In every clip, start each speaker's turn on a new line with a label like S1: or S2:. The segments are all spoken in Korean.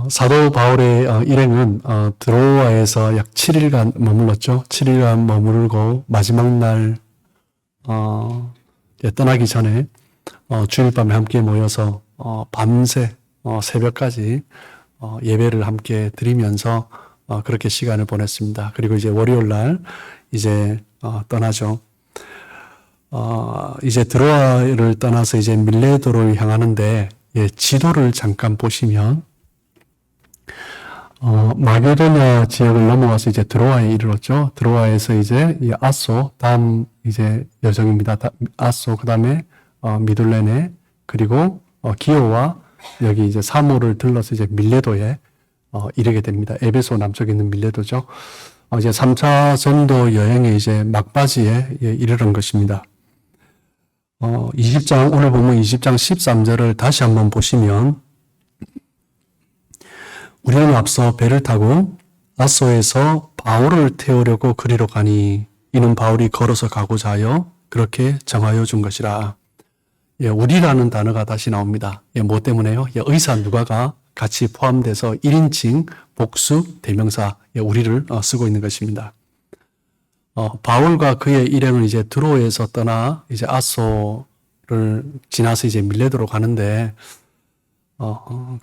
S1: 사도 바울의 일행은 드로아에서 약 7일간 머물렀죠. 7일간 머무르고 마지막 날 떠나기 전에 주일 밤에 함께 모여서 밤새 새벽까지 예배를 함께 드리면서 그렇게 시간을 보냈습니다. 그리고 이제 월요일 날 이제 떠나죠. 이제 드로아를 떠나서 이제 밀레도를 향하는데 지도를 잠깐 보시면 마게도냐 지역을 넘어가서 이제 드로아에 이르렀죠. 드로아에서 이제 아소, 다음 이제 여정입니다. 아소, 그 다음에 미둘레네, 그리고 기오와 여기 이제 사모를 들러서 이제 밀레도에 이르게 됩니다. 에베소 남쪽에 있는 밀레도죠. 이제 3차 전도 여행의 이제 막바지에 이르는 것입니다. 20장, 오늘 보면 20장 13절을 다시 한번 보시면, 우리는 앞서 배를 타고 아소에서 바울을 태우려고 그리로 가니 이는 바울이 걸어서 가고자 하여 그렇게 정하여 준 것이라. 우리라는 단어가 다시 나옵니다. 뭐 때문에요? 의사 누가가 같이 포함돼서 1인칭 복수 대명사 우리를 쓰고 있는 것입니다. 바울과 그의 일행은 이제 드로에서 떠나 이제 아소를 지나서 이제 밀레도로 가는데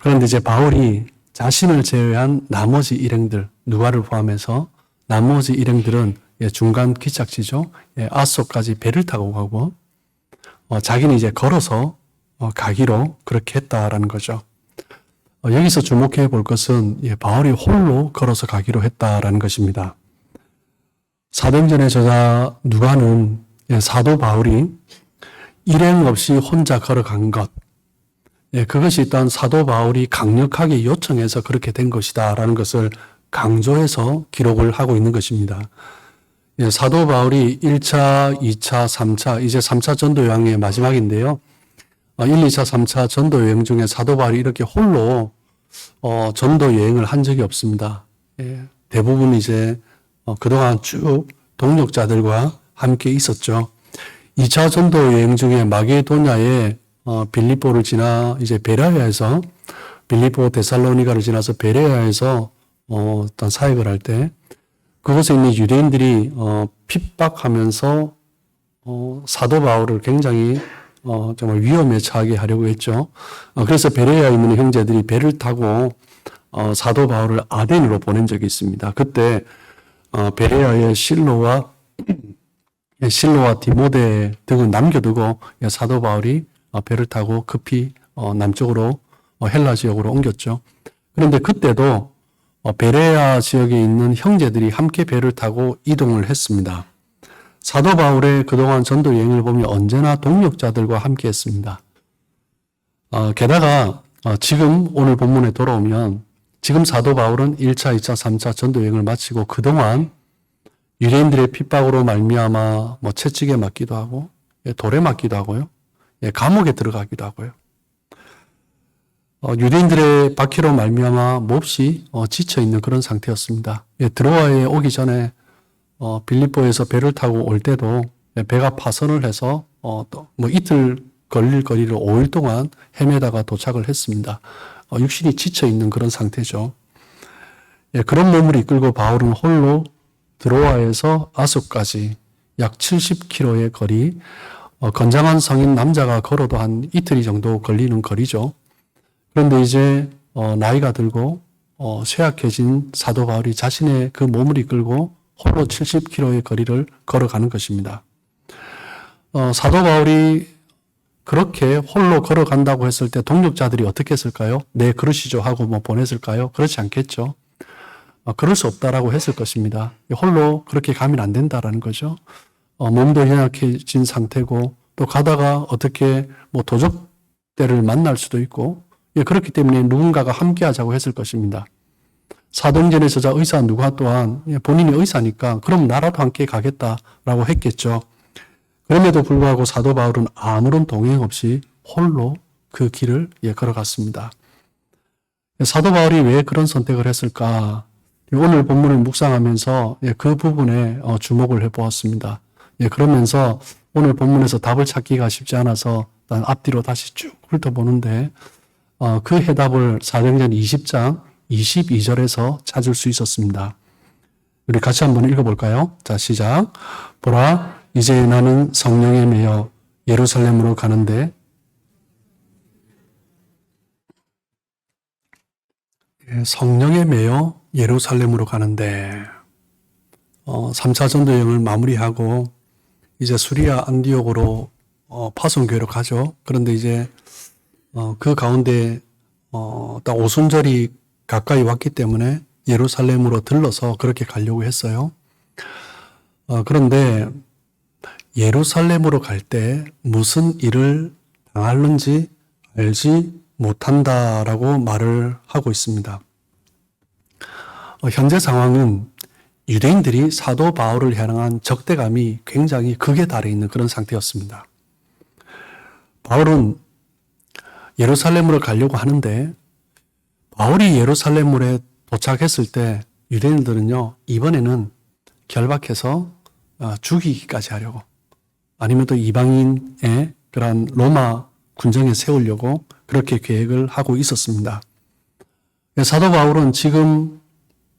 S1: 그런데 이제 바울이 자신을 제외한 나머지 일행들, 누가를 포함해서 나머지 일행들은 중간 기착지죠. 아소까지 배를 타고 가고 자기는 이제 걸어서 가기로 그렇게 했다라는 거죠. 여기서 주목해 볼 것은 바울이 홀로 걸어서 가기로 했다라는 것입니다. 사도행전의 저자 누가는 사도 바울이 일행 없이 혼자 걸어간 것, 그것이 일단 사도 바울이 강력하게 요청해서 그렇게 된 것이다 라는 것을 강조해서 기록을 하고 있는 것입니다. 사도 바울이 1차, 2차, 3차, 이제 3차 전도 여행의 마지막인데요. 1, 2차, 3차 전도 여행 중에 사도 바울이 이렇게 홀로 전도 여행을 한 적이 없습니다. 대부분 이제 그동안 쭉 동역자들과 함께 있었죠. 2차 전도 여행 중에 마게도냐에 빌립보를 지나 이제 베레아에서 빌립보 데살로니가를 지나서 베레아에서 어떤 사역을 할 때 그곳에 있는 유대인들이 핍박하면서 사도 바울을 굉장히 정말 위험에 처하게 하려고 했죠. 그래서 베레아에 있는 형제들이 배를 타고 사도 바울을 아덴으로 보낸 적이 있습니다. 그때 베레아의 실로와 디모데 등을 남겨두고 사도 바울이 배를 타고 급히 남쪽으로 헬라 지역으로 옮겼죠. 그런데 그때도 베레아 지역에 있는 형제들이 함께 배를 타고 이동을 했습니다. 사도 바울의 그동안 전도 여행을 보면 언제나 동역자들과 함께 했습니다. 게다가 지금 오늘 본문에 돌아오면 지금 사도 바울은 1차, 2차, 3차 전도 여행을 마치고 그동안 유대인들의 핍박으로 말미암아 채찍에 맞기도 하고 돌에 맞기도 하고요. 감옥에 들어가기도 하고요. 유대인들의 박해로 말미암아 몹시 지쳐있는 그런 상태였습니다. 드로아에 오기 전에 빌립보에서 배를 타고 올 때도 배가 파선을 해서 이틀 걸릴 거리를 5일 동안 헤매다가 도착을 했습니다. 육신이 지쳐있는 그런 상태죠. 그런 몸을 이끌고 바울은 홀로 드로아에서 아소까지 약 70km의 거리, 건장한 성인 남자가 걸어도 한 이틀이 정도 걸리는 거리죠. 그런데 이제 나이가 들고 쇠약해진 사도 바울이 자신의 그 몸을 이끌고 홀로 70km의 거리를 걸어가는 것입니다. 사도 바울이 그렇게 홀로 걸어간다고 했을 때 동역자들이 어떻게 했을까요? 네, 그러시죠 하고 보냈을까요? 그렇지 않겠죠. 그럴 수 없다라고 했을 것입니다. 홀로 그렇게 가면 안 된다라는 거죠. 몸도 연약해진 상태고 또 가다가 어떻게 도적대를 만날 수도 있고 그렇기 때문에 누군가가 함께 하자고 했을 것입니다. 사도행전의 저자 의사 누가 또한 본인이 의사니까 그럼 나라도 함께 가겠다라고 했겠죠. 그럼에도 불구하고 사도 바울은 아무런 동행 없이 홀로 그 길을 걸어갔습니다. 사도 바울이 왜 그런 선택을 했을까? 오늘 본문을 묵상하면서 그 부분에 주목을 해보았습니다. 그러면서 오늘 본문에서 답을 찾기가 쉽지 않아서 앞뒤로 다시 쭉 훑어보는데 그 해답을 사도행전 20장 22절에서 찾을 수 있었습니다. 우리 같이 한번 읽어볼까요? 자, 시작. 보라, 이제 나는 성령에 매여 예루살렘으로 가는데 성령에 매여 예루살렘으로 가는데 3차 전도 여행을 마무리하고 이제 수리아 안디옥으로 파송교회로 가죠. 그런데 이제 그 가운데 딱 오순절이 가까이 왔기 때문에 예루살렘으로 들러서 그렇게 가려고 했어요. 그런데 예루살렘으로 갈 때 무슨 일을 당할는지 알지 못한다라고 말을 하고 있습니다. 현재 상황은 유대인들이 사도 바울을 향한 적대감이 굉장히 극에 달해 있는 그런 상태였습니다. 바울은 예루살렘으로 가려고 하는데 바울이 예루살렘으로 도착했을 때 유대인들은요, 이번에는 결박해서 죽이기까지 하려고, 아니면 또 이방인의 그러한 로마 군정에 세우려고 그렇게 계획을 하고 있었습니다. 사도 바울은 지금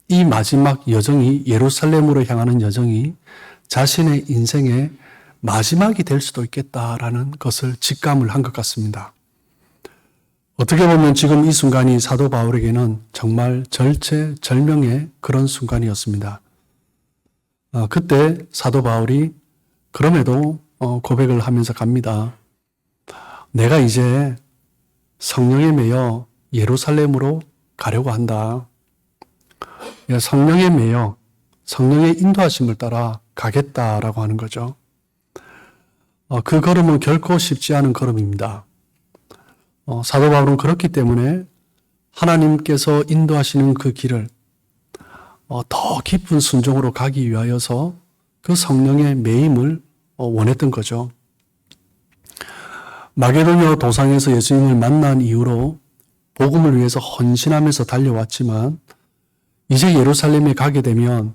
S1: 이 마지막 여정이, 예루살렘으로 향하는 여정이 자신의 인생의 마지막이 될 수도 있겠다라는 것을 직감을 한 것 같습니다. 어떻게 보면 지금 이 순간이 사도 바울에게는 정말 절체절명의 그런 순간이었습니다. 그때 사도 바울이 그럼에도 고백을 하면서 갑니다. 내가 이제 성령에 매여 예루살렘으로 가려고 한다. 성령에 매여 성령의 인도하심을 따라 가겠다라고 하는 거죠. 그 걸음은 결코 쉽지 않은 걸음입니다. 사도 바울은 그렇기 때문에 하나님께서 인도하시는 그 길을 더 깊은 순종으로 가기 위하여서 그 성령의 매임을 원했던 거죠. 마게도냐 도상에서 예수님을 만난 이후로 복음을 위해서 헌신하면서 달려왔지만 이제 예루살렘에 가게 되면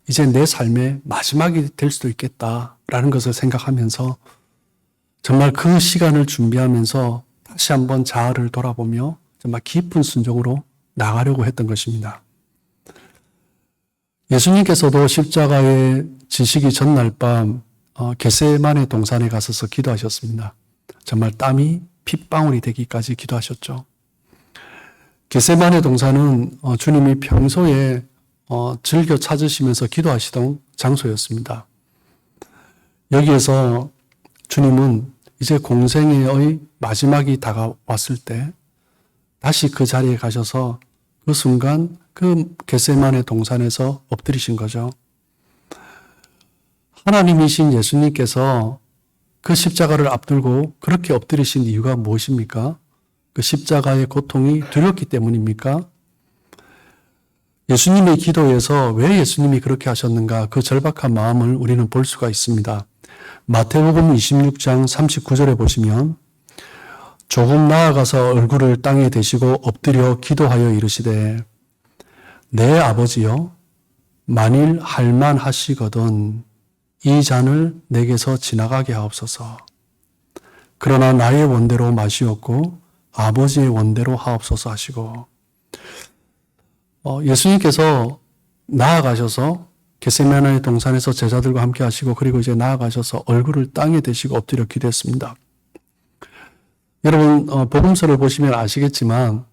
S1: 이제 내 삶의 마지막이 될 수도 있겠다라는 것을 생각하면서 정말 그 시간을 준비하면서 다시 한번 자아를 돌아보며 정말 깊은 순종으로 나가려고 했던 것입니다. 예수님께서도 십자가에 지시기 전날 밤 겟세마네 동산에 가셔서 기도하셨습니다. 정말 땀이 핏방울이 되기까지 기도하셨죠. 겟세마네 동산은 주님이 평소에 즐겨 찾으시면서 기도하시던 장소였습니다. 여기에서 주님은 이제 공생애의 마지막이 다가왔을 때 다시 그 자리에 가셔서 그 순간 그 겟세마네 동산에서 엎드리신 거죠. 하나님이신 예수님께서 그 십자가를 앞두고 그렇게 엎드리신 이유가 무엇입니까? 그 십자가의 고통이 두렵기 때문입니까? 예수님의 기도에서 왜 예수님이 그렇게 하셨는가, 그 절박한 마음을 우리는 볼 수가 있습니다. 마태복음 26장 39절에 보시면 조금 나아가서 얼굴을 땅에 대시고 엎드려 기도하여 이르시되 내 아버지여 만일 할만하시거든 이 잔을 내게서 지나가게 하옵소서. 그러나 나의 원대로 마시옵고 아버지의 원대로 하옵소서 하시고, 예수님께서 나아가셔서 겟세마네 동산에서 제자들과 함께 하시고 그리고 이제 나아가셔서 얼굴을 땅에 대시고 엎드려 기도했습니다. 여러분 복음서를 보시면 아시겠지만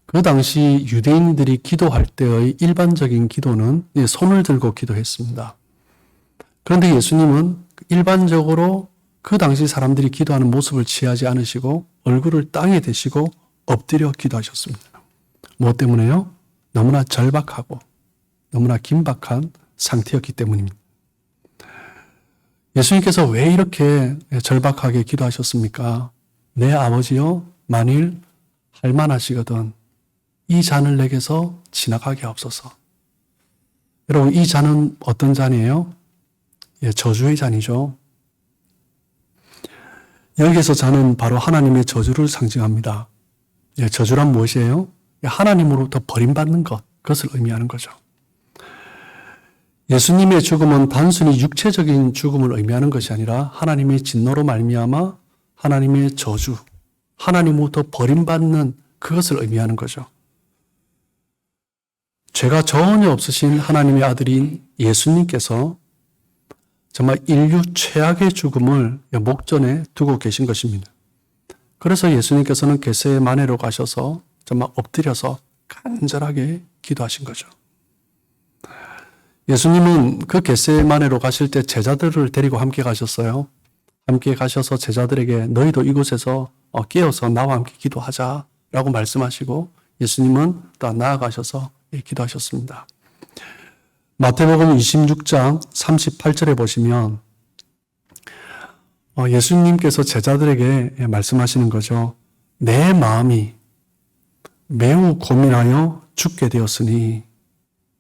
S1: 그 당시 유대인들이 기도할 때의 일반적인 기도는 손을 들고 기도했습니다. 그런데 예수님은 일반적으로 그 당시 사람들이 기도하는 모습을 취하지 않으시고 얼굴을 땅에 대시고 엎드려 기도하셨습니다. 무엇 때문에요? 너무나 절박하고 너무나 긴박한 상태였기 때문입니다. 예수님께서 왜 이렇게 절박하게 기도하셨습니까? 내 아버지여 만일 할만하시거든 이 잔을 내게서 지나가게 하옵소서. 여러분 이 잔은 어떤 잔이에요? 저주의 잔이죠. 여기서 잔은 바로 하나님의 저주를 상징합니다. 저주란 무엇이에요? 하나님으로부터 버림받는 것, 그것을 의미하는 거죠. 예수님의 죽음은 단순히 육체적인 죽음을 의미하는 것이 아니라 하나님의 진노로 말미암아 하나님의 저주, 하나님으로부터 버림받는 그것을 의미하는 거죠. 죄가 전혀 없으신 하나님의 아들인 예수님께서 정말 인류 최악의 죽음을 목전에 두고 계신 것입니다. 그래서 예수님께서는 겟세마네로 가셔서 정말 엎드려서 간절하게 기도하신 거죠. 예수님은 그 겟세마네로 가실 때 제자들을 데리고 함께 가셨어요. 함께 가셔서 제자들에게 너희도 이곳에서 깨어서 나와 함께 기도하자라고 말씀하시고 예수님은 또 나아가셔서 기도하셨습니다. 마태복음 26장 38절에 보시면 예수님께서 제자들에게 말씀하시는 거죠. 내 마음이 매우 고민하여 죽게 되었으니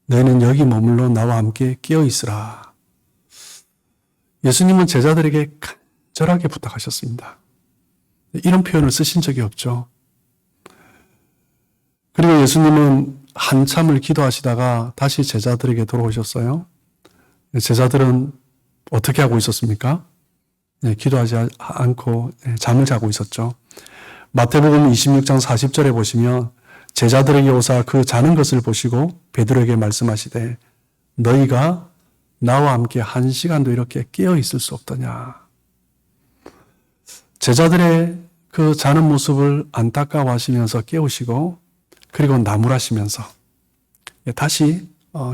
S1: 너희는 여기 머물러 나와 함께 깨어 있으라. 예수님은 제자들에게 간절하게 부탁하셨습니다. 이런 표현을 쓰신 적이 없죠. 그리고 예수님은 한참을 기도하시다가 다시 제자들에게 돌아오셨어요. 제자들은 어떻게 하고 있었습니까? 기도하지 않고 잠을 자고 있었죠. 마태복음 26장 40절에 보시면 제자들에게 오사 그 자는 것을 보시고 베드로에게 말씀하시되 너희가 나와 함께 한 시간도 이렇게 깨어 있을 수 없더냐. 제자들의 그 자는 모습을 안타까워하시면서 깨우시고 그리고 나무라시면서 다시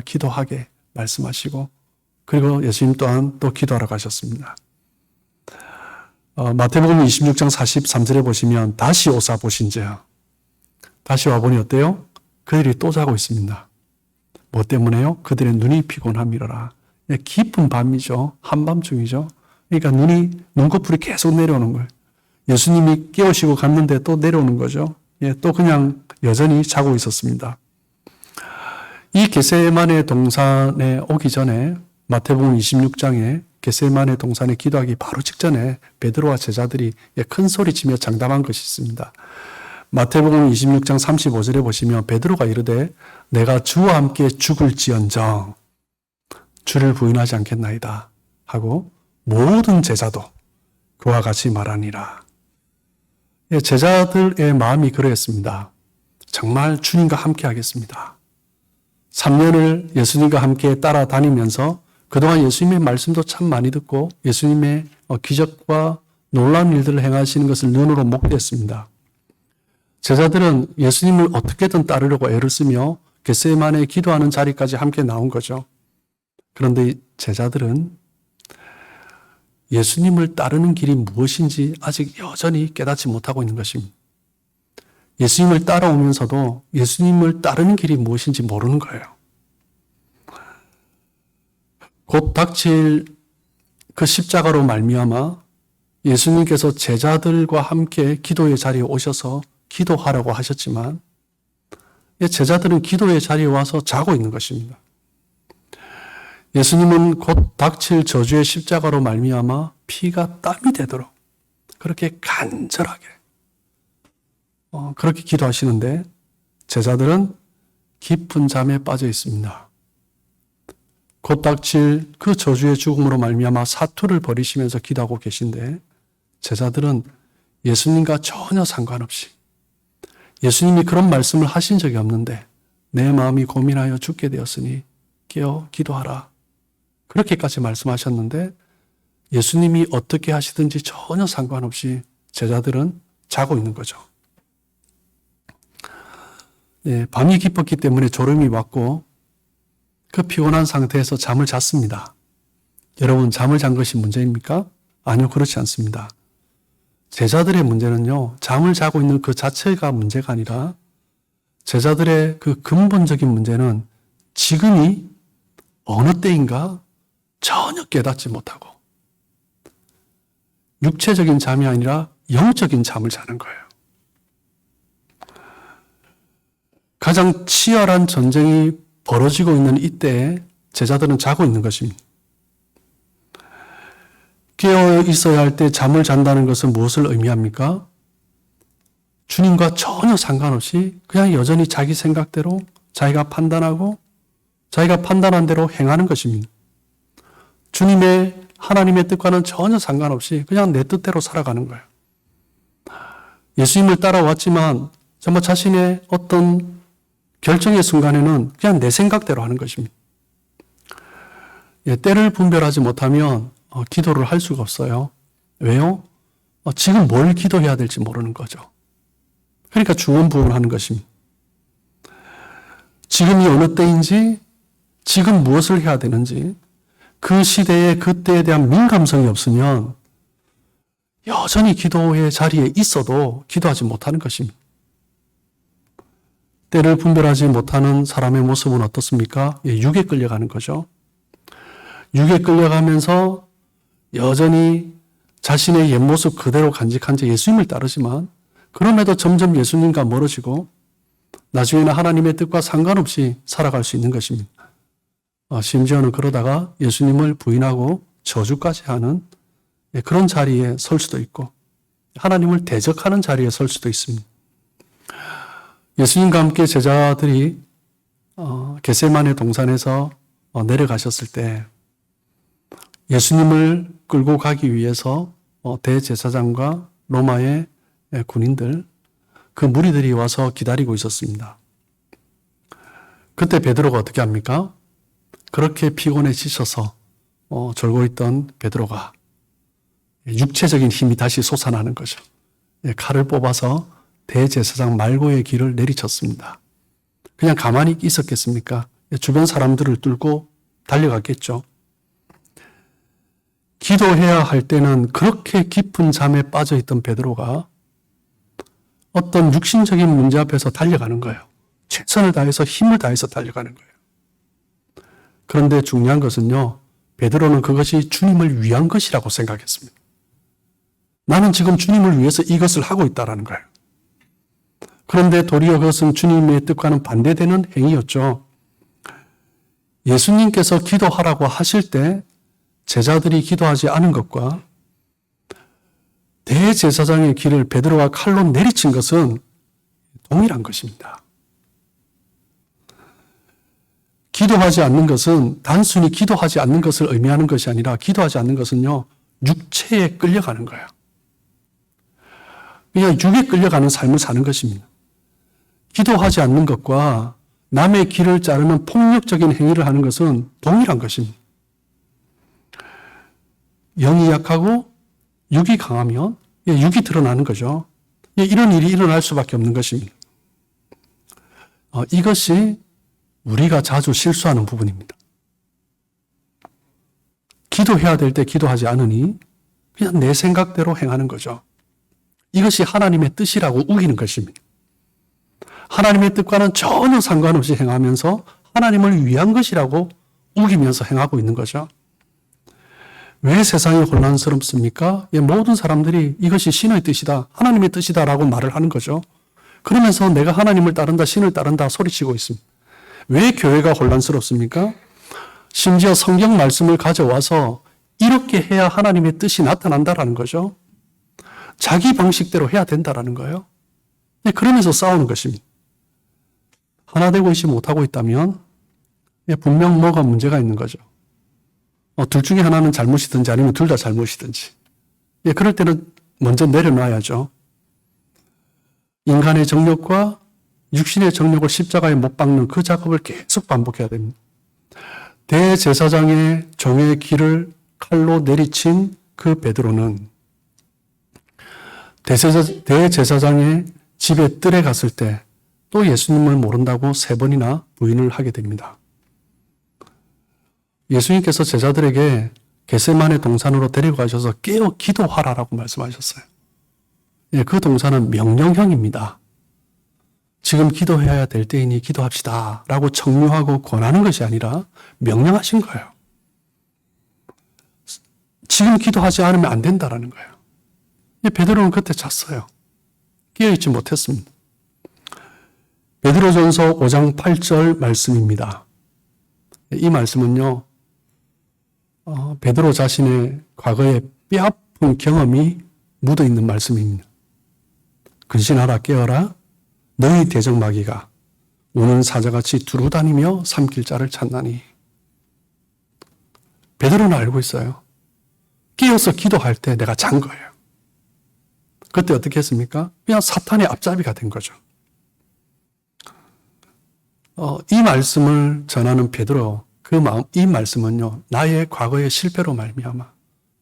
S1: 기도하게 말씀하시고 그리고 예수님 또한 또 기도하러 가셨습니다. 마태복음 26장 43절에 보시면 다시 오사 보신지야. 다시 와보니 어때요? 그들이 또 자고 있습니다. 뭐 때문에요? 그들의 눈이 피곤함이라. 깊은 밤이죠. 한밤중이죠. 그러니까 눈꺼풀이 계속 내려오는 거예요. 예수님이 깨우시고 갔는데 또 내려오는 거죠. 또 그냥 여전히 자고 있었습니다. 이 겟세마네 동산에 오기 전에 마태복음 26장에 겟세마네 동산에 기도하기 바로 직전에 베드로와 제자들이 큰 소리치며 장담한 것이 있습니다. 마태복음 26장 35절에 보시면 베드로가 이르되 내가 주와 함께 죽을지언정 주를 부인하지 않겠나이다 하고 모든 제자도 그와 같이 말하니라. 제자들의 마음이 그러했습니다. 정말 주님과 함께 하겠습니다. 3년을 예수님과 함께 따라다니면서 그동안 예수님의 말씀도 참 많이 듣고 예수님의 기적과 놀라운 일들을 행하시는 것을 눈으로 목도했습니다. 제자들은 예수님을 어떻게든 따르려고 애를 쓰며 겟세마네에 기도하는 자리까지 함께 나온 거죠. 그런데 제자들은 예수님을 따르는 길이 무엇인지 아직 여전히 깨닫지 못하고 있는 것입니다. 예수님을 따라오면서도 예수님을 따르는 길이 무엇인지 모르는 거예요. 곧 닥칠 그 십자가로 말미암아 예수님께서 제자들과 함께 기도의 자리에 오셔서 기도하라고 하셨지만 제자들은 기도의 자리에 와서 자고 있는 것입니다. 예수님은 곧 닥칠 저주의 십자가로 말미암아 피가 땀이 되도록 그렇게 간절하게 그렇게 기도하시는데 제자들은 깊은 잠에 빠져 있습니다. 곧 닥칠 그 저주의 죽음으로 말미암아 사투를 벌이시면서 기도하고 계신데 제자들은 예수님과 전혀 상관없이 예수님이 그런 말씀을 하신 적이 없는데 내 마음이 고민하여 죽게 되었으니 깨어 기도하라. 그렇게까지 말씀하셨는데 예수님이 어떻게 하시든지 전혀 상관없이 제자들은 자고 있는 거죠. 밤이 깊었기 때문에 졸음이 왔고 그 피곤한 상태에서 잠을 잤습니다. 여러분 잠을 잔 것이 문제입니까? 아니요, 그렇지 않습니다. 제자들의 문제는요, 잠을 자고 있는 그 자체가 문제가 아니라 제자들의 그 근본적인 문제는 지금이 어느 때인가 전혀 깨닫지 못하고 육체적인 잠이 아니라 영적인 잠을 자는 거예요. 가장 치열한 전쟁이 벌어지고 있는 이때에 제자들은 자고 있는 것입니다. 깨어 있어야 할 때 잠을 잔다는 것은 무엇을 의미합니까? 주님과 전혀 상관없이 그냥 여전히 자기 생각대로 자기가 판단하고 자기가 판단한 대로 행하는 것입니다. 주님의 하나님의 뜻과는 전혀 상관없이 그냥 내 뜻대로 살아가는 거예요. 예수님을 따라왔지만 정말 자신의 어떤 결정의 순간에는 그냥 내 생각대로 하는 것입니다. 때를 분별하지 못하면 기도를 할 수가 없어요. 왜요? 지금 뭘 기도해야 될지 모르는 거죠. 그러니까 중언부언하는 것입니다. 지금이 어느 때인지, 지금 무엇을 해야 되는지, 그 시대에 그때에 대한 민감성이 없으면 여전히 기도의 자리에 있어도 기도하지 못하는 것입니다. 때를 분별하지 못하는 사람의 모습은 어떻습니까? 육에 끌려가는 거죠. 육에 끌려가면서 여전히 자신의 옛 모습 그대로 간직한 채 예수님을 따르지만 그럼에도 점점 예수님과 멀어지고 나중에는 하나님의 뜻과 상관없이 살아갈 수 있는 것입니다. 심지어는 그러다가 예수님을 부인하고 저주까지 하는 그런 자리에 설 수도 있고 하나님을 대적하는 자리에 설 수도 있습니다. 예수님과 함께 제자들이 겟세마네 동산에서 내려가셨을 때 예수님을 끌고 가기 위해서 대제사장과 로마의 군인들, 그 무리들이 와서 기다리고 있었습니다. 그때 베드로가 어떻게 합니까? 그렇게 피곤해 지쳐서 졸고 있던 베드로가 육체적인 힘이 다시 솟아나는 거죠. 칼을 뽑아서 대제사장 말고의 길을 내리쳤습니다. 그냥 가만히 있었겠습니까? 주변 사람들을 뚫고 달려갔겠죠. 기도해야 할 때는 그렇게 깊은 잠에 빠져있던 베드로가 어떤 육신적인 문제 앞에서 달려가는 거예요. 최선을 다해서 힘을 다해서 달려가는 거예요. 그런데 중요한 것은요, 베드로는 그것이 주님을 위한 것이라고 생각했습니다. 나는 지금 주님을 위해서 이것을 하고 있다는 거예요. 그런데 도리어 그것은 주님의 뜻과는 반대되는 행위였죠. 예수님께서 기도하라고 하실 때 제자들이 기도하지 않은 것과 대제사장의 길을 베드로가 칼로 내리친 것은 동일한 것입니다. 기도하지 않는 것은 단순히 기도하지 않는 것을 의미하는 것이 아니라 기도하지 않는 것은요, 육체에 끌려가는 거예요. 그냥 육에 끌려가는 삶을 사는 것입니다. 기도하지 않는 것과 남의 길을 자르는 폭력적인 행위를 하는 것은 동일한 것입니다. 영이 약하고 육이 강하면 육이 드러나는 거죠. 이런 일이 일어날 수밖에 없는 것입니다. 이것이 우리가 자주 실수하는 부분입니다. 기도해야 될 때 기도하지 않으니 그냥 내 생각대로 행하는 거죠. 이것이 하나님의 뜻이라고 우기는 것입니다. 하나님의 뜻과는 전혀 상관없이 행하면서 하나님을 위한 것이라고 우기면서 행하고 있는 거죠. 왜 세상이 혼란스럽습니까? 모든 사람들이 이것이 신의 뜻이다, 하나님의 뜻이다라고 말을 하는 거죠. 그러면서 내가 하나님을 따른다, 신을 따른다 소리치고 있습니다. 왜 교회가 혼란스럽습니까? 심지어 성경 말씀을 가져와서 이렇게 해야 하나님의 뜻이 나타난다라는 거죠. 자기 방식대로 해야 된다라는 거예요. 그러면서 싸우는 것입니다. 하나 되고 있지 못하고 있다면 분명 뭐가 문제가 있는 거죠. 둘 중에 하나는 잘못이든지 아니면 둘 다 잘못이든지. 그럴 때는 먼저 내려놔야죠. 인간의 정욕과 육신의 정욕을 십자가에 못 박는 그 작업을 계속 반복해야 됩니다. 대제사장의 종의 길을 칼로 내리친 그 베드로는 대제사장의 집에 뜰에 갔을 때 또 예수님을 모른다고 3번이나 부인을 하게 됩니다. 예수님께서 제자들에게 겟세마네 동산으로 데리고 가셔서 깨어 기도하라라고 말씀하셨어요. 그 동산은 명령형입니다. 지금 기도해야 될 때이니 기도합시다 라고 청유하고 권하는 것이 아니라 명령하신 거예요. 지금 기도하지 않으면 안 된다라는 거예요. 베드로는 그때 잤어요. 깨어있지 못했습니다. 베드로전서 5장 8절 말씀입니다. 이 말씀은요, 베드로 자신의 과거의 뼈아픈 경험이 묻어있는 말씀입니다. 근신하라 깨어라 너희 대적마귀가 우는 사자같이 두루다니며 삼킬 자를 찾나니. 베드로는 알고 있어요. 깨어서 기도할 때 내가 잔 거예요. 그때 어떻게 했습니까? 그냥 사탄의 앞잡이가 된 거죠. 이 말씀을 전하는 베드로, 이 말씀은요, 나의 과거의 실패로 말미암아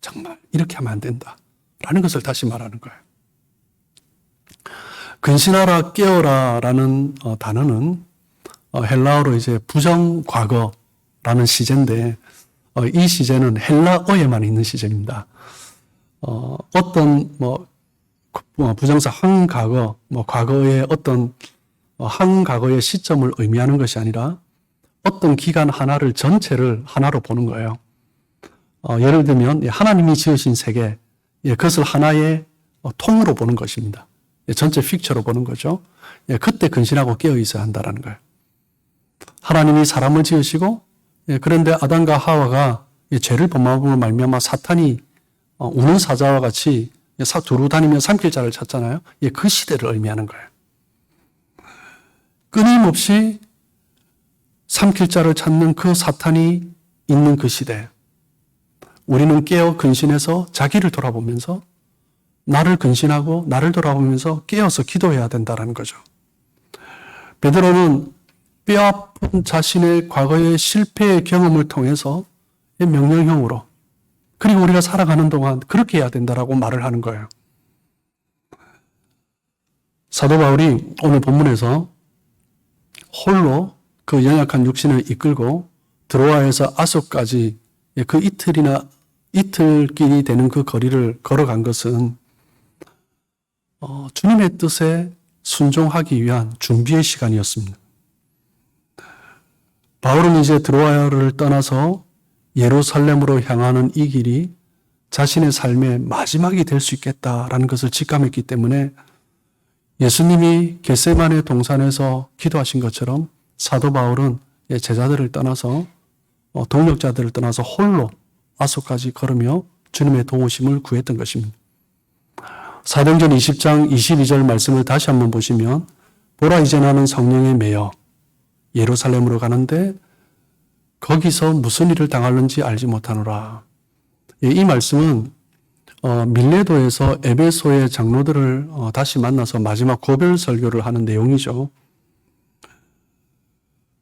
S1: 정말 이렇게 하면 안 된다 라는 것을 다시 말하는 거예요. 근신하라 깨어라 라는 단어는 헬라어로 이제 부정과거라는 시제인데, 이 시제는 헬라어에만 있는 시제입니다. 어떤 부정사 한 과거, 과거의 어떤 한 과거의 시점을 의미하는 것이 아니라 어떤 기간 하나를 전체를 하나로 보는 거예요. 예를 들면 하나님이 지으신 세계, 그것을 하나의 통으로 보는 것입니다. 전체 픽처로 보는 거죠. 그때 근신하고 깨어 있어야 한다는 거예요. 하나님이 사람을 지으시고, 그런데 아담과 하와가 죄를 범함으로 말미암아 사탄이 우는 사자와 같이 두루 다니며 삼킬자를 찾잖아요. 그 시대를 의미하는 거예요. 끊임없이 삼킬자를 찾는 그 사탄이 있는 그 시대, 우리는 깨어 근신해서 자기를 돌아보면서 나를 근신하고 나를 돌아보면서 깨어서 기도해야 된다는 거죠. 베드로는 뼈아픈 자신의 과거의 실패의 경험을 통해서 명령형으로, 그리고 우리가 살아가는 동안 그렇게 해야 된다라고 말을 하는 거예요. 사도 바울이 오늘 본문에서 홀로 그 연약한 육신을 이끌고 드로아에서 아소까지 그 이틀길이 되는 그 거리를 걸어간 것은 주님의 뜻에 순종하기 위한 준비의 시간이었습니다. 바울은 이제 드로아를 떠나서 예루살렘으로 향하는 이 길이 자신의 삶의 마지막이 될 수 있겠다라는 것을 직감했기 때문에 예수님이 겟세마네 동산에서 기도하신 것처럼 사도 바울은 제자들을 떠나서 동역자들을 떠나서 홀로 아소까지 걸으며 주님의 도우심을 구했던 것입니다. 사도행전 20장 22절 말씀을 다시 한번 보시면 보라 이제 나는 성령에 매여 예루살렘으로 가는데 거기서 무슨 일을 당하는지 알지 못하노라. 이 말씀은 밀레도에서 에베소의 장로들을 다시 만나서 마지막 고별 설교를 하는 내용이죠.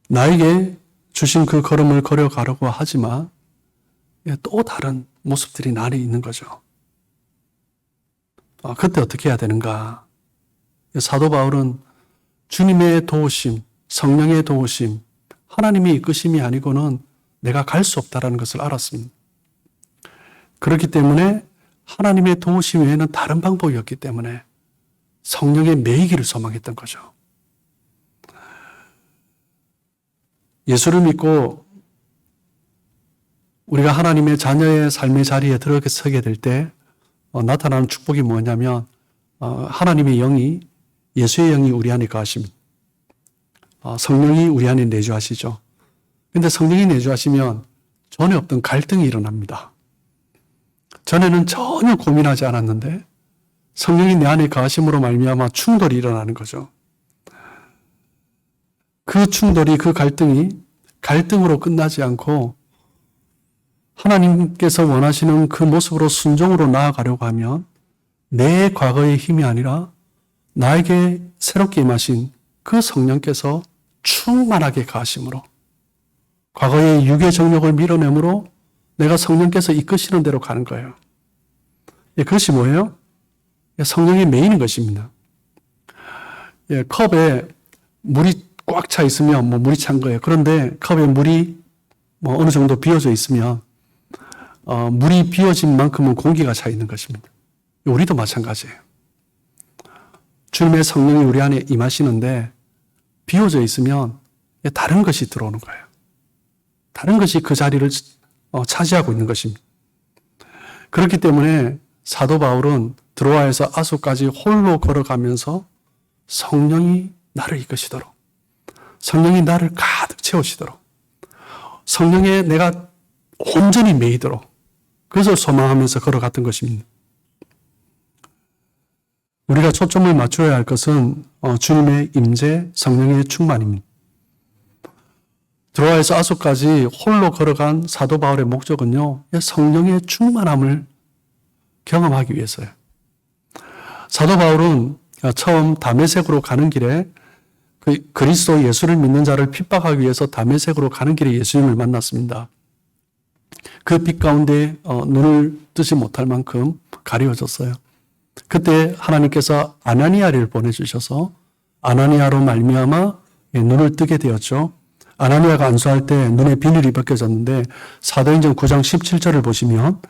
S1: 나에게 주신 그 걸음을 걸어가려고 하지만 또 다른 모습들이 나를 있는 거죠. 그때 어떻게 해야 되는가? 사도 바울은 주님의 도우심, 성령의 도우심, 하나님의 이끄심이 아니고는 내가 갈 수 없다는 것을 알았습니다. 그렇기 때문에 하나님의 도우심 외에는 다른 방법이 없기 때문에 성령의 매이기를 소망했던 거죠. 예수를 믿고 우리가 하나님의 자녀의 삶의 자리에 들어서게 될 때 나타나는 축복이 뭐냐면 하나님의 영이, 예수의 영이 우리 안에 거하십니다. 성령이 우리 안에 내주하시죠. 그런데 성령이 내주하시면 전에 없던 갈등이 일어납니다. 전에는 전혀 고민하지 않았는데 성령이 내 안에 거하심으로 말미암아 충돌이 일어나는 거죠. 그 충돌이, 그 갈등이 갈등으로 끝나지 않고 하나님께서 원하시는 그 모습으로 순종으로 나아가려고 하면 내 과거의 힘이 아니라 나에게 새롭게 임하신 그 성령께서 충만하게 가심으로 과거의 육의 정욕을 밀어내므로 내가 성령께서 이끄시는 대로 가는 거예요. 그것이 뭐예요? 성령이 메이는 것입니다. 컵에 물이 꽉 차 있으면 물이 찬 거예요. 그런데 컵에 물이 어느 정도 비어져 있으면 물이 비어진 만큼은 공기가 차 있는 것입니다. 우리도 마찬가지예요. 주님의 성령이 우리 안에 임하시는데 비어져 있으면 다른 것이 들어오는 거예요. 다른 것이 그 자리를 차지하고 있는 것입니다. 그렇기 때문에 사도 바울은 드로아에서 아소까지 홀로 걸어가면서 성령이 나를 이끄시도록, 성령이 나를 가득 채우시도록, 성령에 내가 온전히 매이도록 그것을 소망하면서 걸어갔던 것입니다. 우리가 초점을 맞춰야 할 것은 주님의 임재, 성령의 충만입니다. 드로아에서 아소까지 홀로 걸어간 사도 바울의 목적은요, 성령의 충만함을 경험하기 위해서요. 사도 바울은 처음 다메섹으로 가는 길에 그리스도 예수를 믿는 자를 핍박하기 위해서 다메섹으로 가는 길에 예수님을 만났습니다. 그 빛 가운데 눈을 뜨지 못할 만큼 가려졌어요. 그때 하나님께서 아나니아를 보내주셔서 아나니아로 말미암아 눈을 뜨게 되었죠. 아나니아가 안수할 때 눈에 비늘이 벗겨졌는데 사도행전 9장 17절을 보시면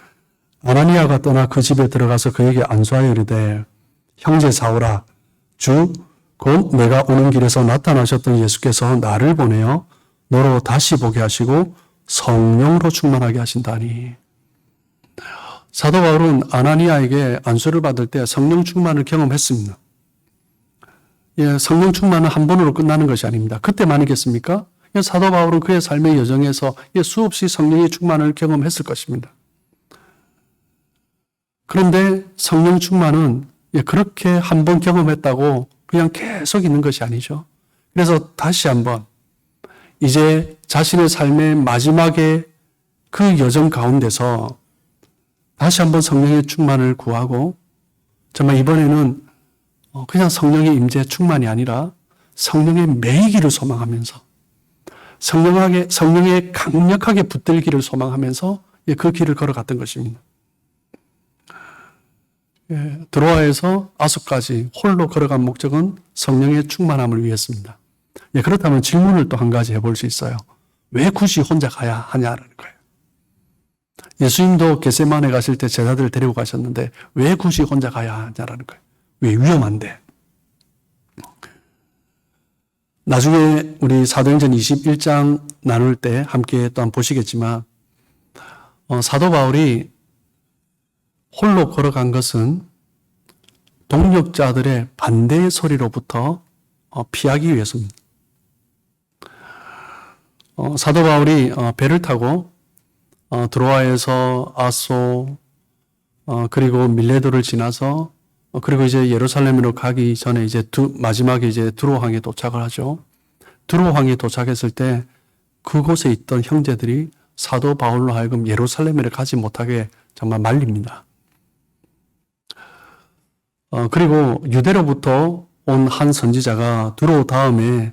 S1: 아나니아가 떠나 그 집에 들어가서 그에게 안수하여 이르되 형제 사울아 주 곧 내가 오는 길에서 나타나셨던 예수께서 나를 보내어 너로 다시 보게 하시고 성령으로 충만하게 하신다니. 사도 바울은 아나니아에게 안수를 받을 때 성령 충만을 경험했습니다. 성령 충만은 한 번으로 끝나는 것이 아닙니다. 그때만이겠습니까? 사도 바울은 그의 삶의 여정에서 수없이 성령의 충만을 경험했을 것입니다. 그런데 성령 충만은 그렇게 한 번 경험했다고 그냥 계속 있는 것이 아니죠. 그래서 다시 한번 이제 자신의 삶의 마지막에 그 여정 가운데서 다시 한번 성령의 충만을 구하고 정말 이번에는 그냥 성령의 임재 충만이 아니라 성령의 매이기를 소망하면서 성령에 강력하게 붙들기를 소망하면서 그 길을 걸어갔던 것입니다. 드로아에서 아소까지 홀로 걸어간 목적은 성령의 충만함을 위했습니다. 그렇다면 질문을 또 한 가지 해볼 수 있어요. 왜 굳이 혼자 가야 하냐라는 거예요. 예수님도 겟세마네 가실 때 제자들을 데리고 가셨는데 왜 굳이 혼자 가야 하냐라는 거예요. 왜 위험한데. 나중에 우리 사도행전 21장 나눌 때 함께 또 한번 보시겠지만 사도 바울이 홀로 걸어간 것은 동역자들의 반대의 소리로부터 피하기 위해서입니다. 사도 바울이 배를 타고 드로아에서 아소 그리고 밀레도를 지나서 그리고 이제 예루살렘으로 가기 전에 이제 마지막에 이제 두로항에 도착을 하죠. 두로항에 도착했을 때 그곳에 있던 형제들이 사도 바울로 하여금 예루살렘에 가지 못하게 정말 말립니다. 그리고 유대로부터 온 한 선지자가 두로 다음에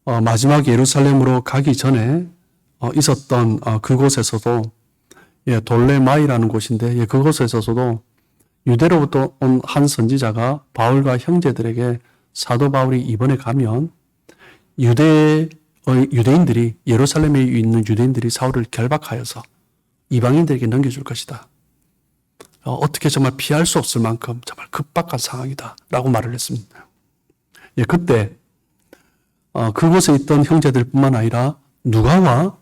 S1: 마지막 예루살렘으로 가기 전에 있었던 그곳에서도 돌레마이라는 곳인데 그곳에서도 유대로부터 온 한 선지자가 바울과 형제들에게 사도 바울이 이번에 가면 유대인들이 예루살렘에 있는 유대인들이 사울을 결박하여서 이방인들에게 넘겨줄 것이다. 어떻게 정말 피할 수 없을 만큼 정말 급박한 상황이다 라고 말을 했습니다. 그때 그곳에 있던 형제들뿐만 아니라 누가와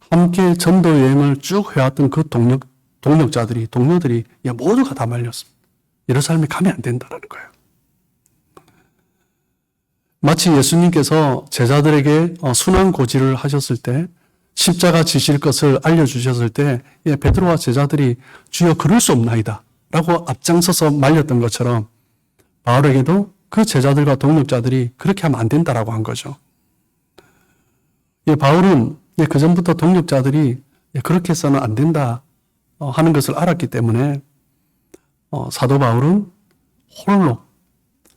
S1: 함께 전도 여행을 쭉 해왔던 그 동료들이 모두가 다 말렸습니다. 예루살렘에 가면 안 된다라는 거예요. 마치 예수님께서 제자들에게 순환고지를 하셨을 때 십자가 지실 것을 알려주셨을 때 베드로와 제자들이 주여 그럴 수 없나이다 라고 앞장서서 말렸던 것처럼 바울에게도 그 제자들과 동역자들이 그렇게 하면 안 된다라고 한 거죠. 바울은 그전부터 동역자들이 그렇게 해서는 안 된다 하는 것을 알았기 때문에 사도 바울은 홀로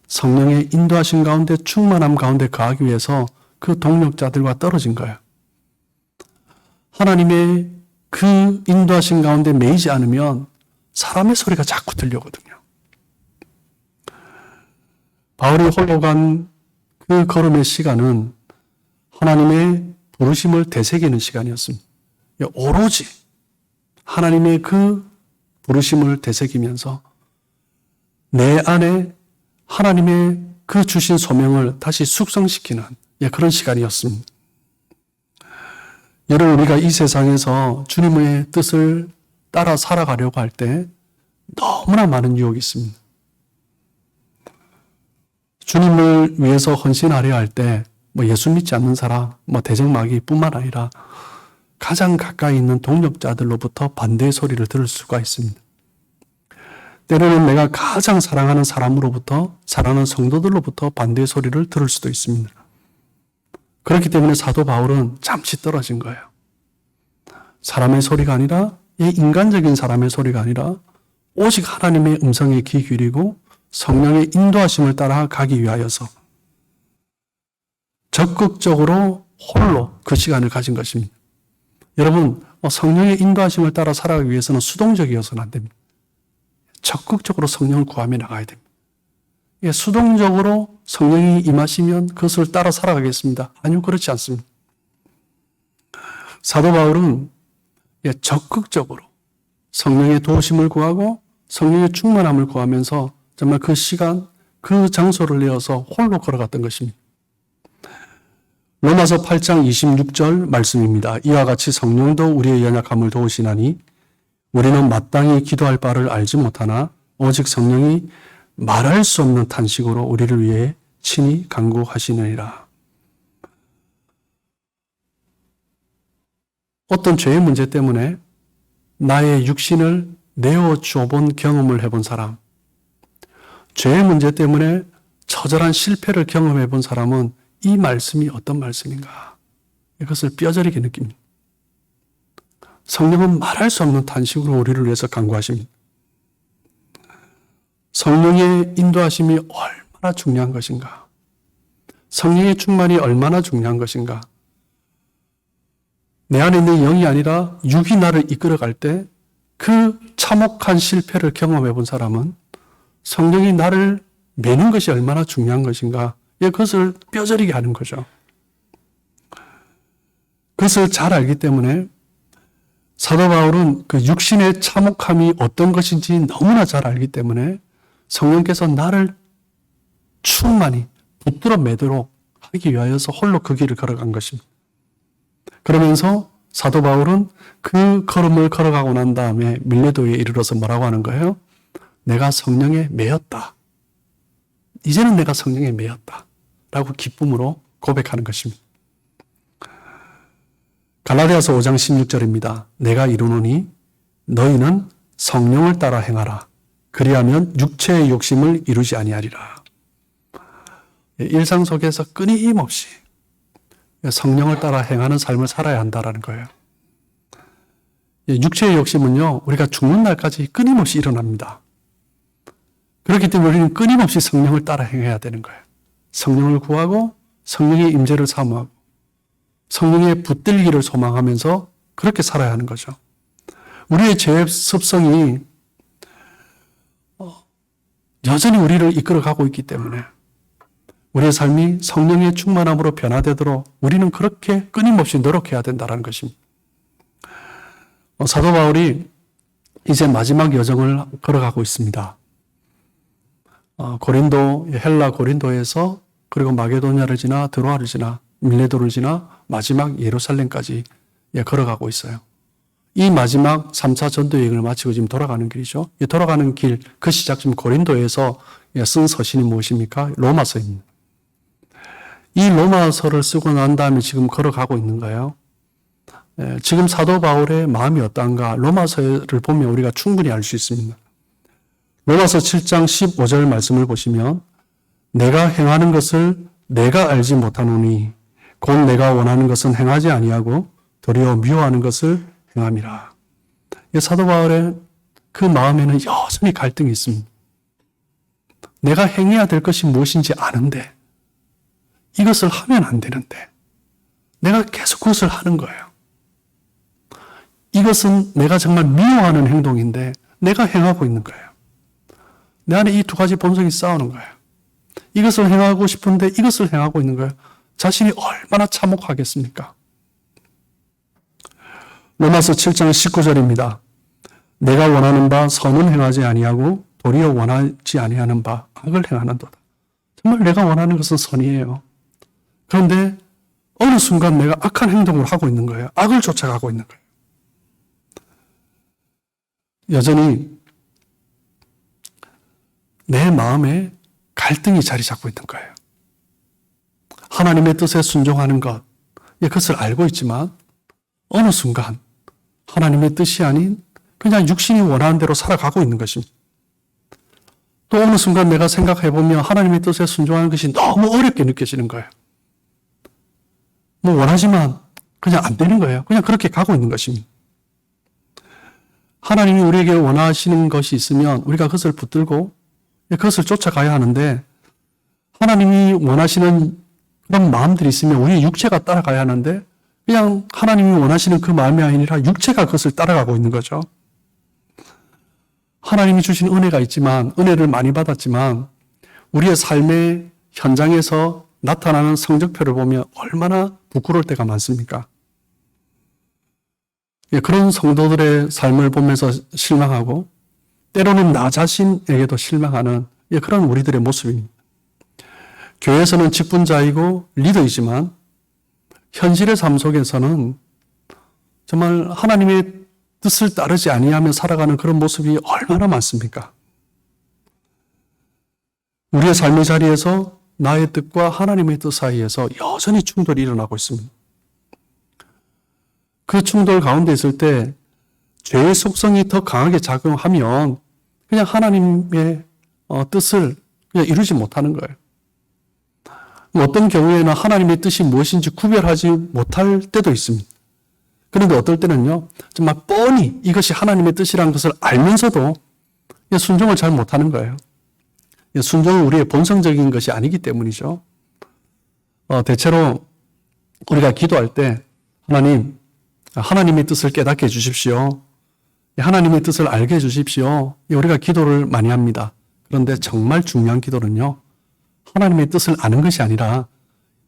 S1: 성령의 인도하신 가운데 충만함 가운데 거하기 위해서 그 동역자들과 떨어진 거예요. 하나님의 그 인도하신 가운데 매이지 않으면 사람의 소리가 자꾸 들려오거든요. 바울이 홀로 간 그 걸음의 시간은 하나님의 부르심을 되새기는 시간이었습니다. 오로지 하나님의 그 부르심을 되새기면서 내 안에 하나님의 그 주신 소명을 다시 숙성시키는 그런 시간이었습니다. 여러분, 우리가 이 세상에서 주님의 뜻을 따라 살아가려고 할 때 너무나 많은 유혹이 있습니다. 주님을 위해서 헌신하려 할 때 예수 믿지 않는 사람, 대적마귀뿐만 아니라 가장 가까이 있는 동역자들로부터 반대의 소리를 들을 수가 있습니다. 때로는 내가 가장 사랑하는 사람으로부터, 사랑하는 성도들로부터 반대의 소리를 들을 수도 있습니다. 그렇기 때문에 사도 바울은 잠시 떨어진 거예요. 사람의 소리가 아니라, 인간적인 사람의 소리가 아니라 오직 하나님의 음성에 귀 기울이고 성령의 인도하심을 따라 가기 위하여서 적극적으로 홀로 그 시간을 가진 것입니다. 여러분, 성령의 인도하심을 따라 살아가기 위해서는 수동적이어서는 안 됩니다. 적극적으로 성령을 구하며 나가야 됩니다. 수동적으로 성령이 임하시면 그것을 따라 살아가겠습니다. 아니요, 그렇지 않습니다. 사도 바울은 적극적으로 성령의 도우심을 구하고 성령의 충만함을 구하면서 정말 그 시간, 그 장소를 내어서 홀로 걸어갔던 것입니다. 로마서 8장 26절 말씀입니다. 이와 같이 성령도 우리의 연약함을 도우시나니 우리는 마땅히 기도할 바를 알지 못하나 오직 성령이 말할 수 없는 탄식으로 우리를 위해 친히 간구하시느니라. 어떤 죄의 문제 때문에 나의 육신을 내어 줘본 경험을 해본 사람, 죄의 문제 때문에 처절한 실패를 경험해 본 사람은 이 말씀이 어떤 말씀인가? 이것을 뼈저리게 느낍니다. 성령은 말할 수 없는 탄식으로 우리를 위해서 간구하십니다. 성령의 인도하심이 얼마나 중요한 것인가? 성령의 충만이 얼마나 중요한 것인가? 내 안에 있는 영이 아니라 육이 나를 이끌어갈 때 그 참혹한 실패를 경험해 본 사람은 성령이 나를 매는 것이 얼마나 중요한 것인가? 그것을 뼈저리게 하는 거죠. 그것을 잘 알기 때문에 사도 바울은 그 육신의 참혹함이 어떤 것인지 너무나 잘 알기 때문에 성령께서 나를 충만히 붙들어 매도록 하기 위하여서 홀로 그 길을 걸어간 것입니다. 그러면서 사도 바울은 그 걸음을 걸어가고 난 다음에 밀레도에 이르러서 뭐라고 하는 거예요? 내가 성령에 매였다. 이제는 내가 성령에 매였다. 라고 기쁨으로 고백하는 것입니다. 갈라디아서 5장 16절입니다. 내가 이르노니 너희는 성령을 따라 행하라. 그리하면 육체의 욕심을 이루지 아니하리라. 일상 속에서 끊임없이 성령을 따라 행하는 삶을 살아야 한다는 거예요. 육체의 욕심은요, 우리가 죽는 날까지 끊임없이 일어납니다. 그렇기 때문에 우리는 끊임없이 성령을 따라 행해야 되는 거예요. 성령을 구하고 성령의 임재를 사모하고 성령의 붙들기를 소망하면서 그렇게 살아야 하는 거죠. 우리의 죄의 습성이 여전히 우리를 이끌어가고 있기 때문에 우리의 삶이 성령의 충만함으로 변화되도록 우리는 그렇게 끊임없이 노력해야 된다는 것입니다. 사도 바울이 이제 마지막 여정을 걸어가고 있습니다. 고린도, 헬라 고린도에서 그리고 마게도냐를 지나 드로아를 지나 밀레도를 지나 마지막 예루살렘까지 걸어가고 있어요. 이 마지막 3차 전도 여행을 마치고 지금 돌아가는 길이죠. 이 돌아가는 길, 그 시작 지금 고린도에서 쓴 서신이 무엇입니까? 로마서입니다. 이 로마서를 쓰고 난 다음에 지금 걸어가고 있는 거예요. 지금 사도 바울의 마음이 어떤가? 로마서를 보면 우리가 충분히 알 수 있습니다. 로마서 7장 15절 말씀을 보시면 내가 행하는 것을 내가 알지 못하노니 곧 내가 원하는 것은 행하지 아니하고 도리어 미워하는 것을 행함이라. 사도 바울의 그 마음에는 여전히 갈등이 있습니다. 내가 행해야 될 것이 무엇인지 아는데 이것을 하면 안 되는데 내가 계속 그것을 하는 거예요. 이것은 내가 정말 미워하는 행동인데 내가 행하고 있는 거예요. 내 안에 이 두 가지 본성이 싸우는 거예요. 이것을 행하고 싶은데 이것을 행하고 있는 거예요. 자신이 얼마나 참혹하겠습니까? 로마서 7장 19절입니다. 내가 원하는 바 선은 행하지 아니하고 도리어 원하지 아니하는 바 악을 행하는도다. 정말 내가 원하는 것은 선이에요. 그런데 어느 순간 내가 악한 행동을 하고 있는 거예요. 악을 쫓아가고 있는 거예요. 여전히 내 마음에 갈등이 자리 잡고 있는 거예요. 하나님의 뜻에 순종하는 것, 그것을 알고 있지만 어느 순간 하나님의 뜻이 아닌 그냥 육신이 원하는 대로 살아가고 있는 것입니다. 또 어느 순간 내가 생각해보면 하나님의 뜻에 순종하는 것이 너무 어렵게 느껴지는 거예요. 원하지만 그냥 안 되는 거예요. 그냥 그렇게 가고 있는 것입니다. 하나님이 우리에게 원하시는 것이 있으면 우리가 그것을 붙들고 그것을 쫓아가야 하는데 하나님이 원하시는 그런 마음들이 있으면 우리의 육체가 따라가야 하는데 그냥 하나님이 원하시는 그 마음이 아니라 육체가 그것을 따라가고 있는 거죠. 하나님이 주신 은혜가 있지만, 은혜를 많이 받았지만 우리의 삶의 현장에서 나타나는 성적표를 보면 얼마나 부끄러울 때가 많습니까? 그런 성도들의 삶을 보면서 실망하고 때로는 나 자신에게도 실망하는 그런 우리들의 모습입니다. 교회에서는 직분자이고 리더이지만 현실의 삶 속에서는 정말 하나님의 뜻을 따르지 아니하며 살아가는 그런 모습이 얼마나 많습니까? 우리의 삶의 자리에서 나의 뜻과 하나님의 뜻 사이에서 여전히 충돌이 일어나고 있습니다. 그 충돌 가운데 있을 때 죄의 속성이 더 강하게 작용하면 그냥 하나님의 뜻을 그냥 이루지 못하는 거예요. 어떤 경우에는 하나님의 뜻이 무엇인지 구별하지 못할 때도 있습니다. 그런데 어떨 때는요, 정말 뻔히 이것이 하나님의 뜻이라는 것을 알면서도 순종을 잘 못하는 거예요. 순종은 우리의 본성적인 것이 아니기 때문이죠. 대체로 우리가 기도할 때 하나님의 뜻을 깨닫게 해주십시오. 하나님의 뜻을 알게 해주십시오. 우리가 기도를 많이 합니다. 그런데 정말 중요한 기도는요, 하나님의 뜻을 아는 것이 아니라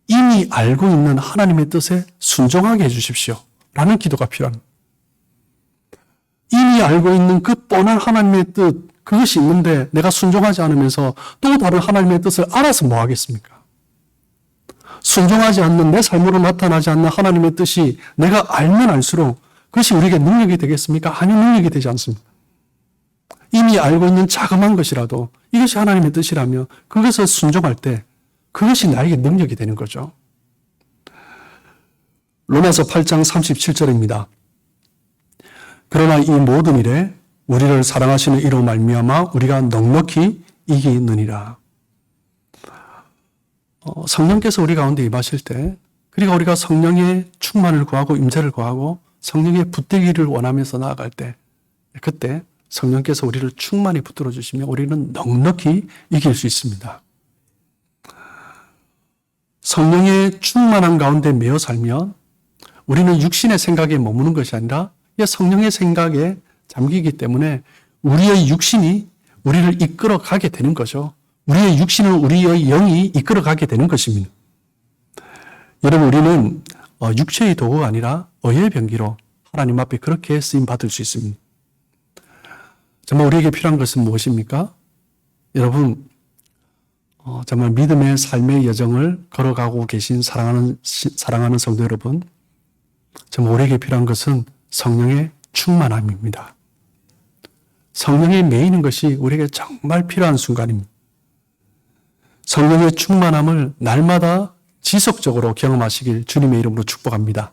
S1: 이미 알고 있는 하나님의 뜻에 순종하게 해주십시오. 라는 기도가 필요합니다. 이미 알고 있는 그 뻔한 하나님의 뜻, 그것이 있는데 내가 순종하지 않으면서 또 다른 하나님의 뜻을 알아서 뭐 하겠습니까? 순종하지 않는 내 삶으로 나타나지 않는 하나님의 뜻이 내가 알면 알수록 그것이 우리에게 능력이 되겠습니까? 아니, 능력이 되지 않습니다. 이미 알고 있는 자그마한 것이라도 이것이 하나님의 뜻이라면 그것을 순종할 때 그것이 나에게 능력이 되는 거죠. 로마서 8장 37절입니다. 그러나 이 모든 일에 우리를 사랑하시는 이로 말미암아 우리가 넉넉히 이기느니라. 성령께서 우리 가운데 임하실 때, 그리고 우리가 성령의 충만을 구하고 임재를 구하고 성령의 붙들기를 원하면서 나아갈 때, 그때 성령께서 우리를 충만히 붙들어 주시면 우리는 넉넉히 이길 수 있습니다. 성령의 충만한 가운데 매어 살면 우리는 육신의 생각에 머무는 것이 아니라 성령의 생각에 잠기기 때문에 우리의 육신이 우리를 이끌어 가게 되는 거죠. 우리의 육신을 우리의 영이 이끌어 가게 되는 것입니다. 여러분, 우리는 육체의 도구가 아니라 의의 병기로 하나님 앞에 그렇게 쓰임 받을 수 있습니다. 정말 우리에게 필요한 것은 무엇입니까? 여러분, 정말 믿음의 삶의 여정을 걸어가고 계신 사랑하는 성도 여러분, 정말 우리에게 필요한 것은 성령의 충만함입니다. 성령에 매이는 것이 우리에게 정말 필요한 순간입니다. 성령의 충만함을 날마다 지속적으로 경험하시길 주님의 이름으로 축복합니다.